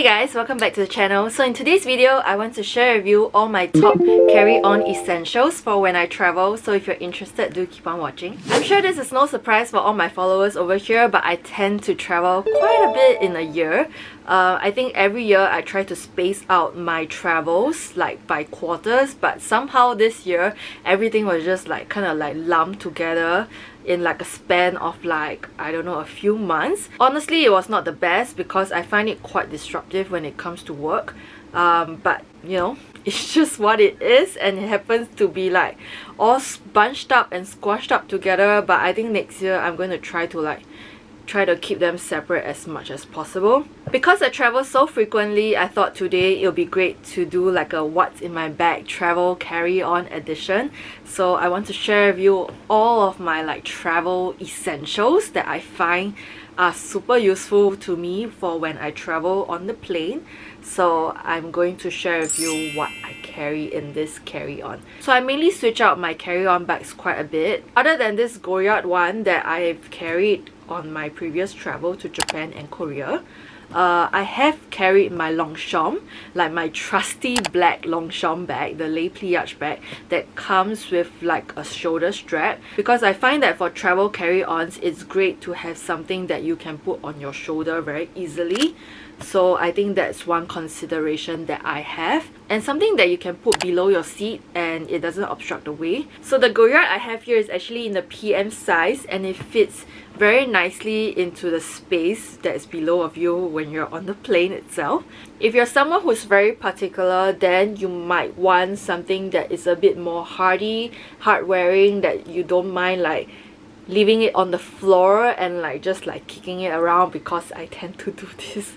Hey guys, welcome back to the channel. So in today's video, I want to share with you all my top carry-on essentials for when I travel. So if you're interested, do keep on watching. I'm sure this is no surprise for all my followers over here, but I tend to travel quite a bit in a year. I think every year I try to space out my travels like by quarters, but somehow this year everything was just like kind of like lumped together in like a span of like, I don't know, a few months. Honestly, it was not the best because I find it quite disruptive when it comes to work, but you know, it's just what it is, and it happens to be like all bunched up and squashed up together. But I think next year I'm going to try to keep them separate as much as possible. Because I travel so frequently, I thought today it'll be great to do like a what's in my bag travel carry-on edition. So I want to share with you all of my like travel essentials that I find are super useful to me for when I travel on the plane. So I'm going to share with you what I carry in this carry-on. So I mainly switch out my carry-on bags quite a bit. Other than this Goyard one that I've carried on my previous travel to Japan and Korea, I have carried my Longchamp, like my trusty black Longchamp bag, the Les Pliage bag that comes with like a shoulder strap, because I find that for travel carry-ons it's great to have something that you can put on your shoulder very easily. So I think that's one consideration that I have, and something that you can put below your seat and it doesn't obstruct the way. So the Goyard I have here is actually in the PM size, and it fits very nicely into the space that is below of you when you're on the plane itself. If you're someone who's very particular, then you might want something that is a bit more hardy, hard wearing, that you don't mind like leaving it on the floor and like just like kicking it around, because I tend to do this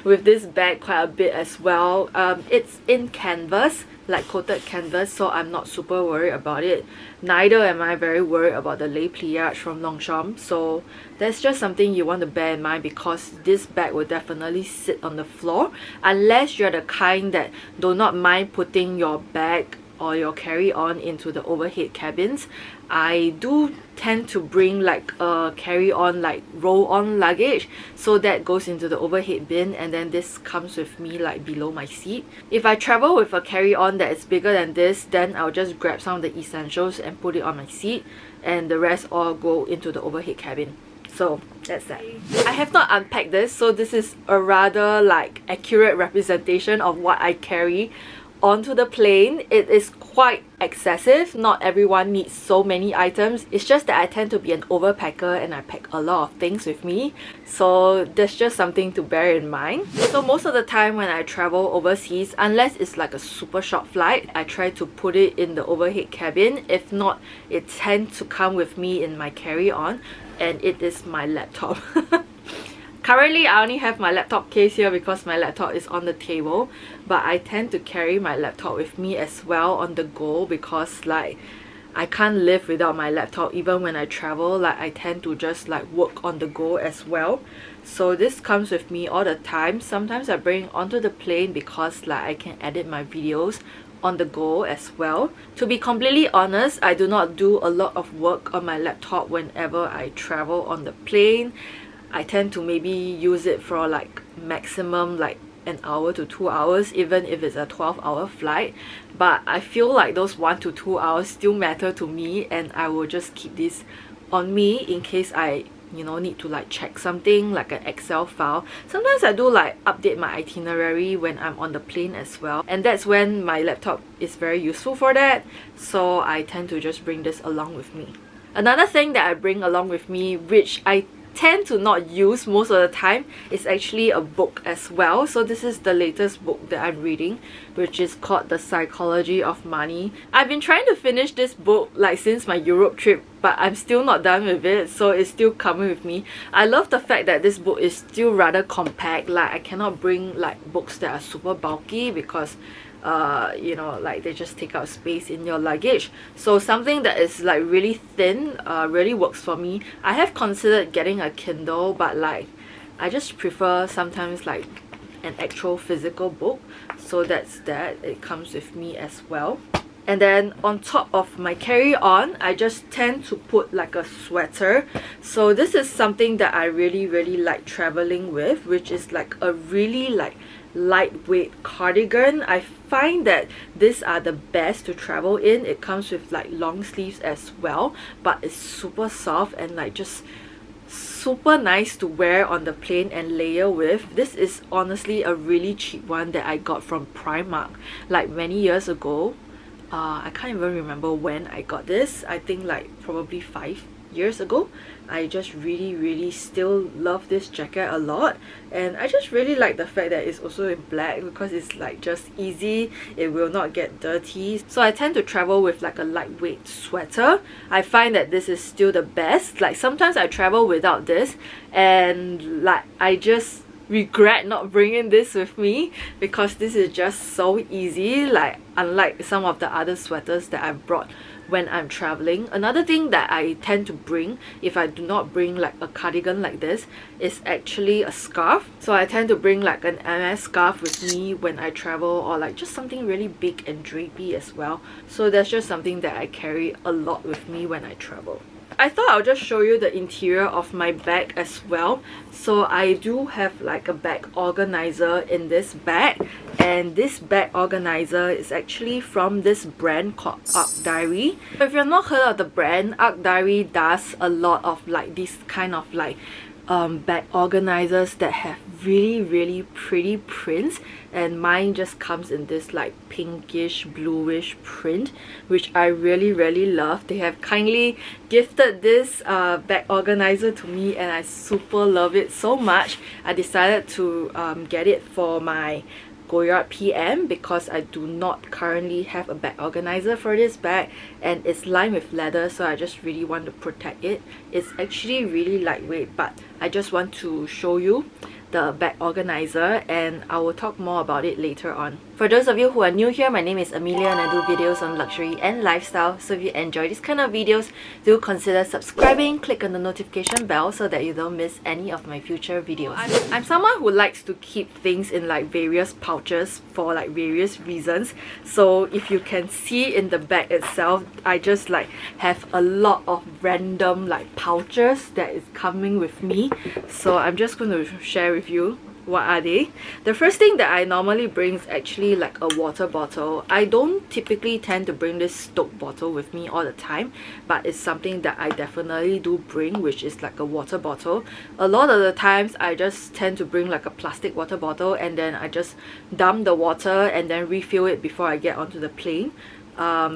with this bag quite a bit as well. It's in canvas, like coated canvas, so I'm not super worried about it. Neither am I very worried about the Les Pliage from Longchamp. So that's just something you want to bear in mind, because this bag will definitely sit on the floor unless you're the kind that do not mind putting your bag or your carry-on into the overhead cabins. I do tend to bring like a carry-on like roll-on luggage, so that goes into the overhead bin, and then this comes with me like below my seat. If I travel with a carry-on that is bigger than this, then I'll just grab some of the essentials and put it on my seat, and the rest all go into the overhead cabin. So that's that. I have not unpacked this, so this is a rather like accurate representation of what I carry onto the plane. It is quite excessive. Not everyone needs so many items. It's just that I tend to be an overpacker and I pack a lot of things with me. So that's just something to bear in mind. So most of the time when I travel overseas, unless it's like a super short flight, I try to put it in the overhead cabin. If not, it tends to come with me in my carry-on, and it is my laptop. Currently, I only have my laptop case here because my laptop is on the table, but I tend to carry my laptop with me as well on the go, because like I can't live without my laptop even when I travel. Like I tend to just like work on the go as well. So this comes with me all the time. Sometimes I bring it onto the plane because like I can edit my videos on the go as well. To be completely honest, I do not do a lot of work on my laptop whenever I travel on the plane. I tend to maybe use it for like maximum like an hour to 2 hours, even if it's a 12-hour flight. But I feel like those 1 to 2 hours still matter to me, and I will just keep this on me in case I, you know, need to like check something like an Excel file. Sometimes I do like update my itinerary when I'm on the plane as well, and that's when my laptop is very useful for that. So I tend to just bring this along with me. Another thing that I bring along with me, which I tend to not use most of the time, is actually a book as well. So this is the latest book that I'm reading, which is called The Psychology of Money. I've been trying to finish this book like since my Europe trip, but I'm still not done with it, so it's still coming with me. I love the fact that this book is still rather compact. Like I cannot bring like books that are super bulky, because you know, like they just take up space in your luggage. So something that is like really thin really works for me. I have considered getting a Kindle, but like I just prefer sometimes like an actual physical book. So that's that. It comes with me as well. And then on top of my carry-on, I just tend to put like a sweater. So this is something that I really like traveling with, which is like a really like lightweight cardigan. I find that these are the best to travel in. It comes with like long sleeves as well, but it's super soft and like just super nice to wear on the plane and layer with. This is honestly a really cheap one that I got from Primark like many years ago. I can't even remember when I got this. I think like probably 5 years ago. I just really still love this jacket a lot, and I just really like the fact that it's also in black because it's like just easy, it will not get dirty. So I tend to travel with like a lightweight sweater. I find that this is still the best. Like sometimes I travel without this and like I just regret not bringing this with me because this is just so easy, like unlike some of the other sweaters that I've brought when I'm traveling. Another thing that I tend to bring if I do not bring like a cardigan like this is actually a scarf. So I tend to bring like an MS scarf with me when I travel, or like just something really big and drapey as well. So that's just something that I carry a lot with me when I travel. I thought I'll just show you the interior of my bag as well. So I do have like a bag organizer in this bag, and this bag organizer is actually from this brand called ArcDiary. If you've not heard of the brand, ArcDiary does a lot of like this kind of like bag organizers that have really pretty prints, and mine just comes in this like pinkish bluish print, which I really love. They have kindly gifted this bag organizer to me and I super love it so much. I decided to get it for my Goyard PM because I do not currently have a bag organizer for this bag, and it's lined with leather, so I just really want to protect it. It's actually really lightweight, but I just want to show you the bag organizer, and I will talk more about it later on. For those of you who are new here, my name is Amelia and I do videos on luxury and lifestyle. So if you enjoy this kind of videos, do consider subscribing, click on the notification bell so that you don't miss any of my future videos. I'm someone who likes to keep things in like various pouches for like various reasons. So if you can see in the bag itself, I just like have a lot of random like pouches that is coming with me. So I'm just going to share with you what are they. The first thing that I normally bring is actually like a water bottle. I don't typically tend to bring this Stoke bottle with me all the time, but it's something that I definitely do bring, which is like a water bottle. A lot of the times I just tend to bring like a plastic water bottle, and then I just dump the water and then refill it before I get onto the plane.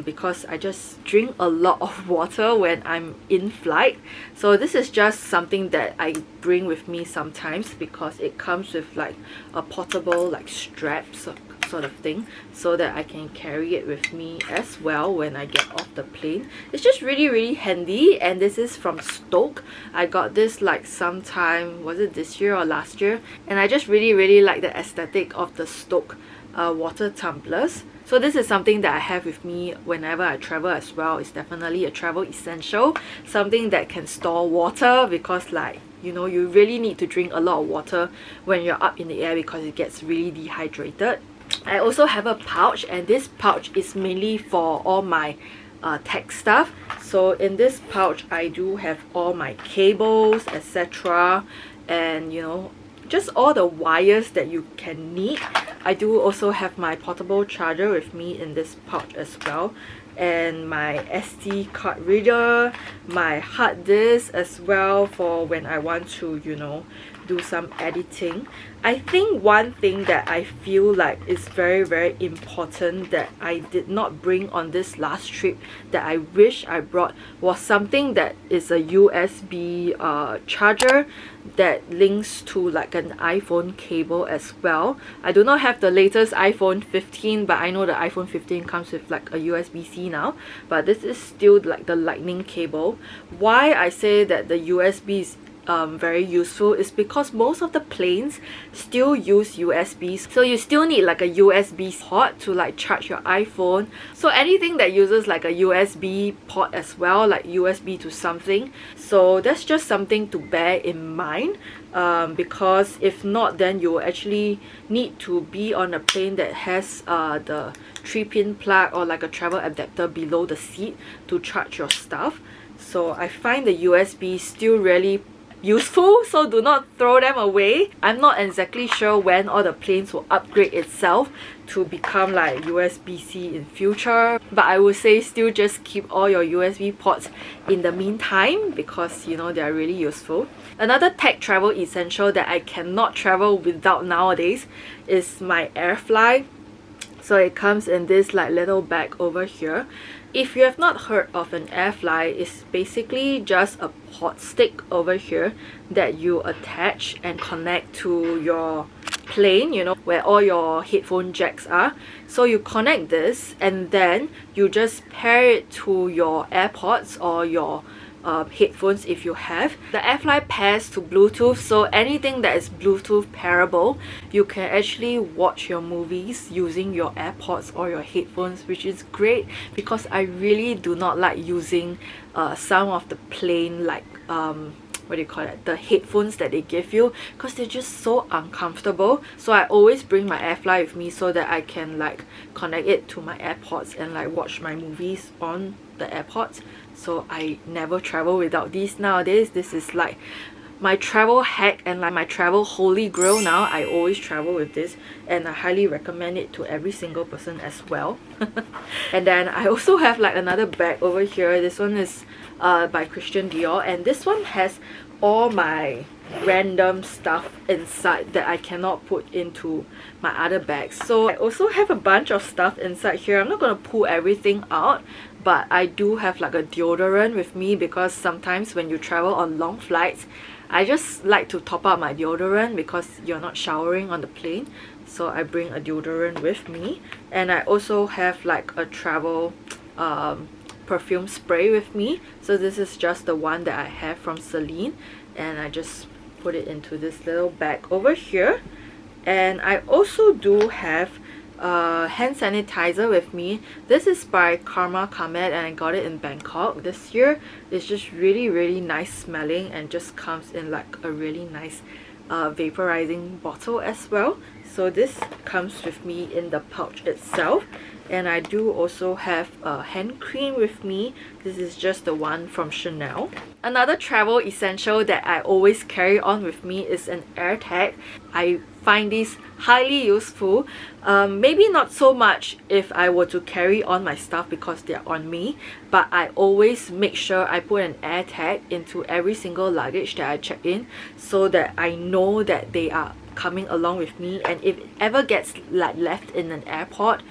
Because I just drink a lot of water when I'm in flight. So this is just something that I bring with me sometimes because it comes with like a portable like strap sort of thing, so that I can carry it with me as well when I get off the plane. It's just really handy, and this is from Stoke. I got this like sometime, was it this year or last year? And I just really like the aesthetic of the Stoke water tumblers. So this is something that I have with me whenever I travel as well. It's definitely a travel essential, something that can store water, because like, you know, you really need to drink a lot of water when you're up in the air because it gets really dehydrated. I also have a pouch, and this pouch is mainly for all my tech stuff. So in this pouch I do have all my cables, etc., and you know, just all the wires that you can need. I do also have my portable charger with me in this pouch as well, and my SD card reader, my hard disk as well for when I want to, you know, do some editing. I think one thing that I feel like is very important that I did not bring on this last trip that I wish I brought was something that is a USB charger that links to like an iPhone cable as well. I do not have the latest iPhone 15, but I know the iPhone 15 comes with like a USB-C now, but this is still like the lightning cable. Why I say that the USB is very useful is because most of the planes still use USBs, so you still need like a USB port to like charge your iPhone. So anything that uses like a USB port as well, like USB to something, so that's just something to bear in mind, because if not, then you will actually need to be on a plane that has the 3-pin plug or like a travel adapter below the seat to charge your stuff. So I find the USB still really useful, so do not throw them away. I'm not exactly sure when all the planes will upgrade itself to become like USB-C in future, but I would say still just keep all your USB ports in the meantime, because you know they are really useful. Another tech travel essential that I cannot travel without nowadays is my Airfly. So it comes in this like little bag over here. If you have not heard of an Airfly, it's basically just a port stick over here that you attach and connect to your plane, you know, where all your headphone jacks are. So you connect this and then you just pair it to your AirPods or your headphones if you have. The Airfly pairs to Bluetooth, so anything that is Bluetooth pairable, you can actually watch your movies using your AirPods or your headphones, which is great because I really do not like using some of the plain like what do you call it, the headphones that they give you, because they're just so uncomfortable. So I always bring my Airfly with me so that I can like connect it to my AirPods and like watch my movies on the AirPods. So I never travel without these nowadays. This is like my travel hack and like my travel holy grail now. I always travel with this and I highly recommend it to every single person as well. And then I also have like another bag over here. This one is by Christian Dior, and this one has all my random stuff inside that I cannot put into my other bags. So I also have a bunch of stuff inside here. I'm not going to pull everything out, but I do have like a deodorant with me because sometimes when you travel on long flights, I just like to top up my deodorant because you're not showering on the plane. So I bring a deodorant with me, and I also have like a travel perfume spray with me. So this is just the one that I have from Celine, and I just put it into this little bag over here. And I also do have hand sanitizer with me. This is by Karma Kamet and I got it in Bangkok this year. It's just really nice smelling and just comes in like a really nice vaporizing bottle as well. So this comes with me in the pouch itself. And I do also have a hand cream with me. This is just the one from Chanel. Another travel essential that I always carry on with me is an AirTag. I find these highly useful. Maybe not so much if I were to carry on my stuff because they're on me, but I always make sure I put an AirTag into every single luggage that I check in so that I know that they are coming along with me. And if it ever gets like left in an airport,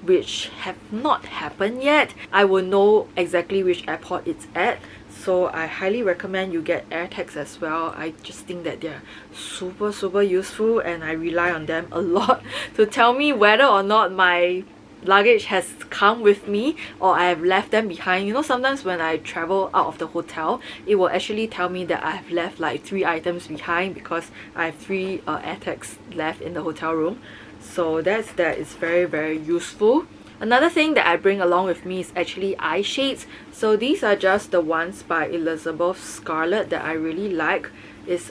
which have not happened yet, I will know exactly which airport it's at. So I highly recommend you get AirTags as well. I just think that they're super useful and I rely on them a lot to tell me whether or not my luggage has come with me or I have left them behind. You know, sometimes when I travel out of the hotel, it will actually tell me that I have left like 3 items behind because I have 3 AirTags left in the hotel room. So that is very useful. Another thing that I bring along with me is actually eyeshades. So these are just the ones by Elizabeth Scarlet that I really like. It's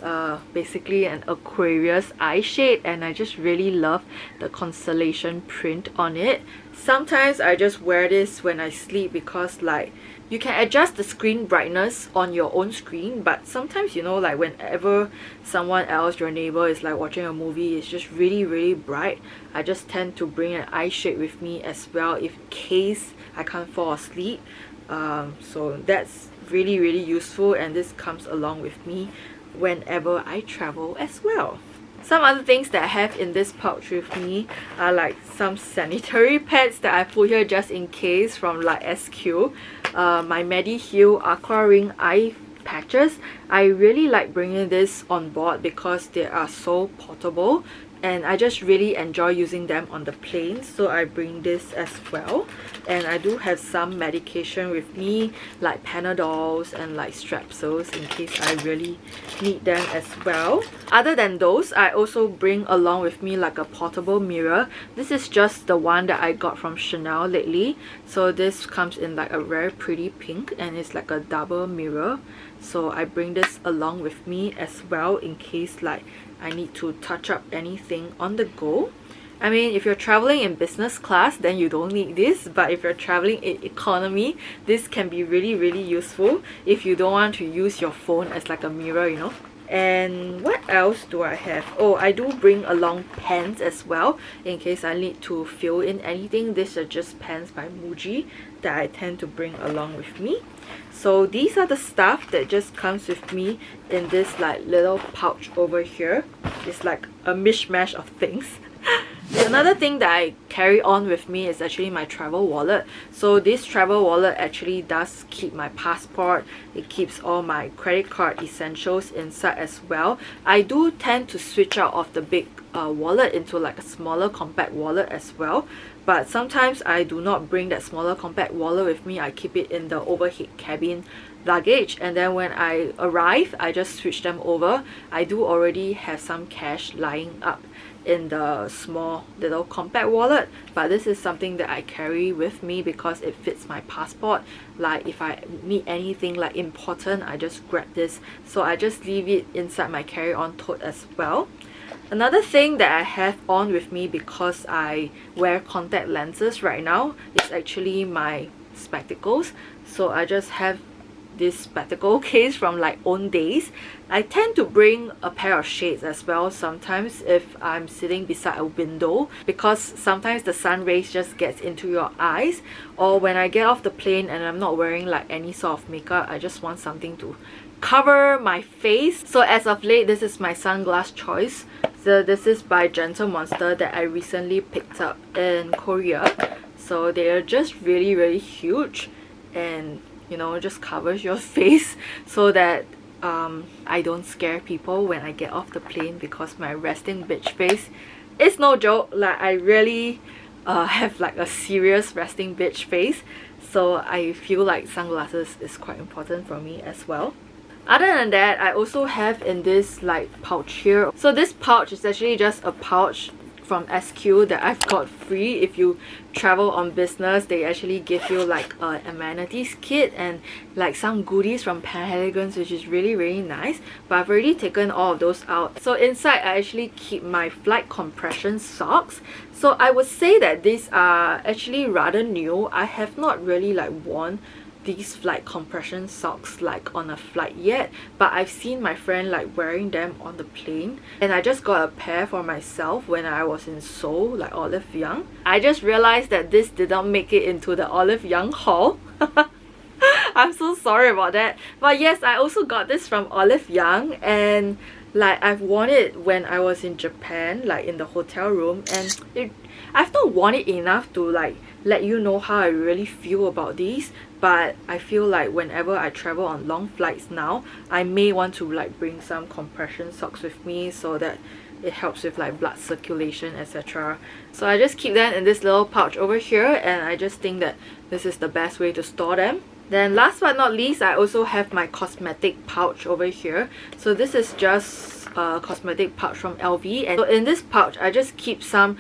basically an Aquarius eye shade and I just really love the constellation print on it. Sometimes I just wear this when I sleep because like you can adjust the screen brightness on your own screen, but sometimes, you know, like whenever someone else, your neighbor, is like watching a movie, it's just really bright. I just tend to bring an eye shade with me as well in case I can't fall asleep. So that's really useful, and this comes along with me whenever I travel as well. Some other things that I have in this pouch with me are like some sanitary pads that I put here just in case from like SQ. My Mediheal Aqua Ring eye patches. I really like bringing this on board because they are so portable and I just really enjoy using them on the plane, so I bring this as well. And I do have some medication with me, like Panadols and like Strepsils, in case I really need them as well. Other than those, I also bring along with me like a portable mirror. This is just the one that I got from Chanel lately. So this comes in like a very pretty pink, and it's like a double mirror. So I bring this along with me as well, in case like I need to touch up anything on the go. I mean, if you're traveling in business class, then you don't need this, but if you're traveling in economy, this can be really useful if you don't want to use your phone as like a mirror, you know. And what else do I have? Oh, I do bring along pens as well, in case I need to fill in anything. These are just pens by Muji that I tend to bring along with me. So these are the stuff that just comes with me in this like little pouch over here. It's like a mishmash of things. Another thing that I carry on with me is actually my travel wallet. So this travel wallet actually does keep my passport. It keeps all my credit card essentials inside as well. I do tend to switch out of the big wallet into like a smaller compact wallet as well. But sometimes I do not bring that smaller compact wallet with me. I keep it in the overhead cabin luggage, and then when I arrive, I just switch them over. I do already have some cash lying up in the small little compact wallet, but this is something that I carry with me because it fits my passport. Like if I need anything like important, I just grab this. So I just leave it inside my carry-on tote as well. Another thing that I have on with me, because I wear contact lenses right now, is actually my spectacles. So I just have this spectacle case from like Owndays. I tend to bring a pair of shades as well sometimes if I'm sitting beside a window, because sometimes the sun rays just gets into your eyes, or when I get off the plane and I'm not wearing like any sort of makeup, I just want something to cover my face. So as of late, this is my sunglass choice. So this is by Gentle Monster that I recently picked up in Korea. So they are just really huge, and you know, just covers your face so that I don't scare people when I get off the plane, because my resting bitch face is no joke. Like I really have like a serious resting bitch face, so I feel like sunglasses is quite important for me as well. Other than that, I also have in this like pouch here. So this pouch is actually just a pouch from SQ that I've got free. If you travel on business, they actually give you like an amenities kit and like some goodies from Cardigan, which is really nice. But I've already taken all of those out. So inside I actually keep my flight compression socks. So I would say that these are actually rather new. I have not really like worn these flight compression socks like on a flight yet, but I've seen my friend like wearing them on the plane, and I just got a pair for myself when I was in Seoul, like Olive Young. I just realized that this did not make it into the Olive Young haul. I'm so sorry about that. But yes, I also got this from Olive Young, and like I've worn it when I was in Japan, like in the hotel room, and I've not worn it enough to like let you know how I really feel about these. But I feel like whenever I travel on long flights now, I may want to like bring some compression socks with me so that it helps with like blood circulation, etc. So I just keep them in this little pouch over here, and I just think that this is the best way to store them. Then last but not least, I also have my cosmetic pouch over here. So this is just a cosmetic pouch from LV, and so in this pouch I just keep some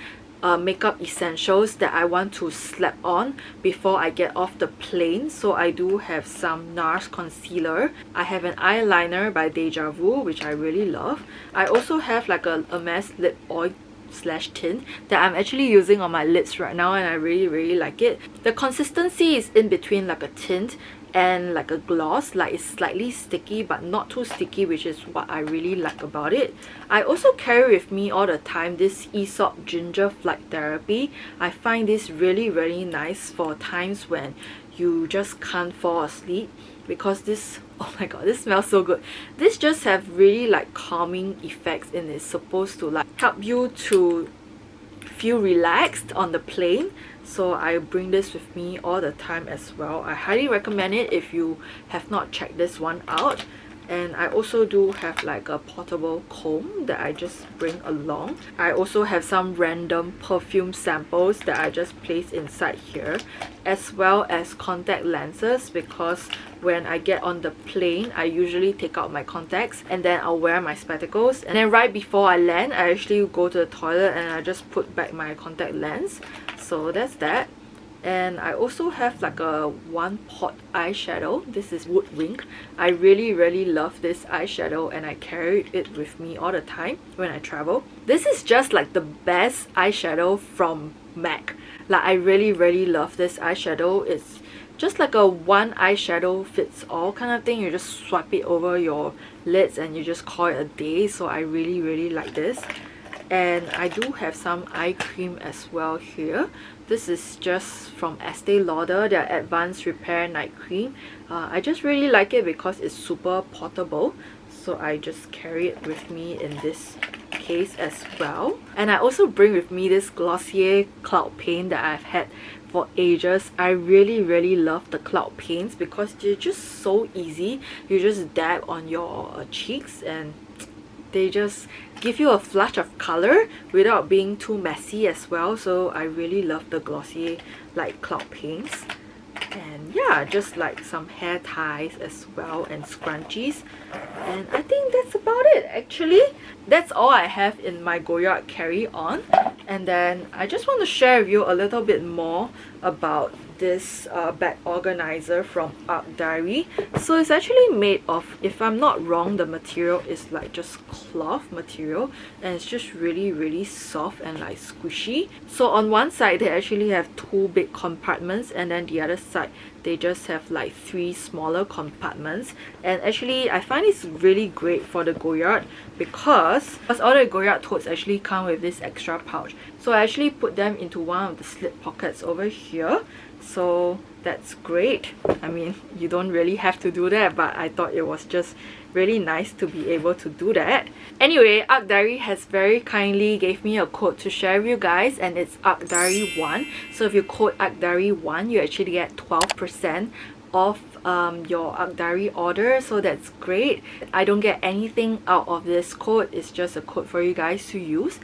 makeup essentials that I want to slap on before I get off the plane. So I do have some NARS concealer. I have an eyeliner by Deja Vu, which I really love. I also have like a Hermes lip oil slash tint that I'm actually using on my lids right now, and I really like it. The consistency is in between like a tint and like a gloss. Like it's slightly sticky but not too sticky, which is what I really like about it. I also carry with me all the time this Aesop Ginger Flight Therapy. I find this really nice for times when you just can't fall asleep, because this, oh my god, this smells so good. This just have really like calming effects, and it's supposed to like help you to feel relaxed on the plane. So I bring this with me all the time as well. I highly recommend it if you have not checked this one out. And I also do have like a portable comb that I just bring along. I also have some random perfume samples that I just place inside here, as well as contact lenses, because when I get on the plane, I usually take out my contacts and then I'll wear my spectacles. And then right before I land, I actually go to the toilet and I just put back my contact lens. So that's that. And I also have like a one pot eyeshadow. This is Woodwink. I really love this eyeshadow and I carry it with me all the time when I travel. This is just like the best eyeshadow from MAC. Like I really love this eyeshadow. It's just like a one eyeshadow fits all kind of thing. You just swipe it over your lids and you just call it a day. So I really like this. And I do have some eye cream as well here. This is just from Estee Lauder, their Advanced Repair Night Cream. I just really like it because it's super portable. So I just carry it with me in this case as well. And I also bring with me this Glossier Cloud Paint that I've had for ages. I really love the cloud paints because they're just so easy. You just dab on your cheeks and they just give you a flash of color without being too messy as well. So I really love the Glossier like cloud paints. And yeah, just like some hair ties as well and scrunchies. And I think that's about it actually. That's all I have in my Goyard carry-on. And then I just want to share with you a little bit more about this bag organizer from ArcDiary. So it's actually made of, if I'm not wrong, the material is like just cloth material and it's just really soft and like squishy. So on one side they actually have two big compartments and then the other side they just have like 3 smaller compartments. And actually I find it's really great for the Goyard because all the Goyard totes actually come with this extra pouch. So I actually put them into one of the slip pockets over here. So that's great. I mean, you don't really have to do that, but I thought it was just really nice to be able to do that. Anyway, ArcDiary has very kindly gave me a code to share with you guys, and it's ArcDiary1. So if you code ArcDiary1, you actually get 12% off your ArcDiary order. So that's great. I don't get anything out of this code. It's just a code for you guys to use.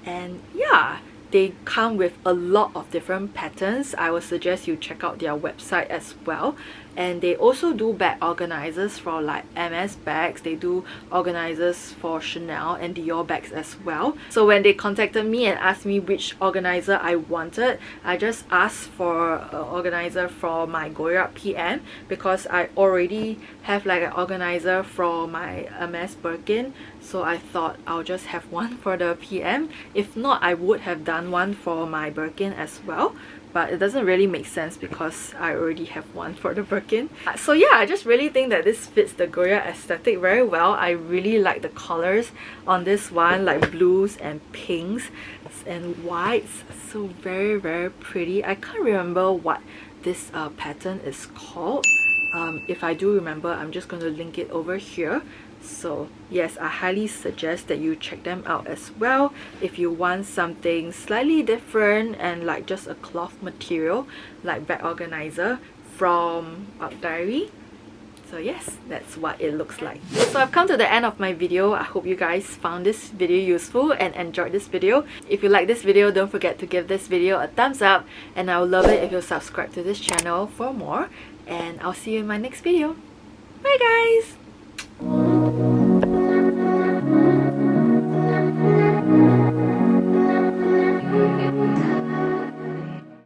And yeah, they come with a lot of different patterns. I would suggest you check out their website as well. And they also do bag organizers for like MS bags. They do organizers for Chanel and Dior bags as well. So when they contacted me and asked me which organizer I wanted, I just asked for an organizer for my Goyard PM because I already have like an organizer for my MS Birkin. So I thought I'll just have one for the PM. If not, I would have done one for my Birkin as well. But it doesn't really make sense because I already have one for the Birkin. So yeah, I just really think that this fits the Goyard aesthetic very well. I really like the colors on this one, like blues and pinks and whites. So very pretty. I can't remember what this pattern is called. If I do remember, I'm just going to link it over here. So yes, I highly suggest that you check them out as well if you want something slightly different and like just a cloth material like bag organizer from ArcDiary. So yes, that's what it looks like. So I've come to the end of my video. I hope you guys found this video useful and enjoyed this video. If you like this video, don't forget to give this video a thumbs up, and I would love it if you subscribe to this channel for more. And I'll see you in my next video. Bye guys!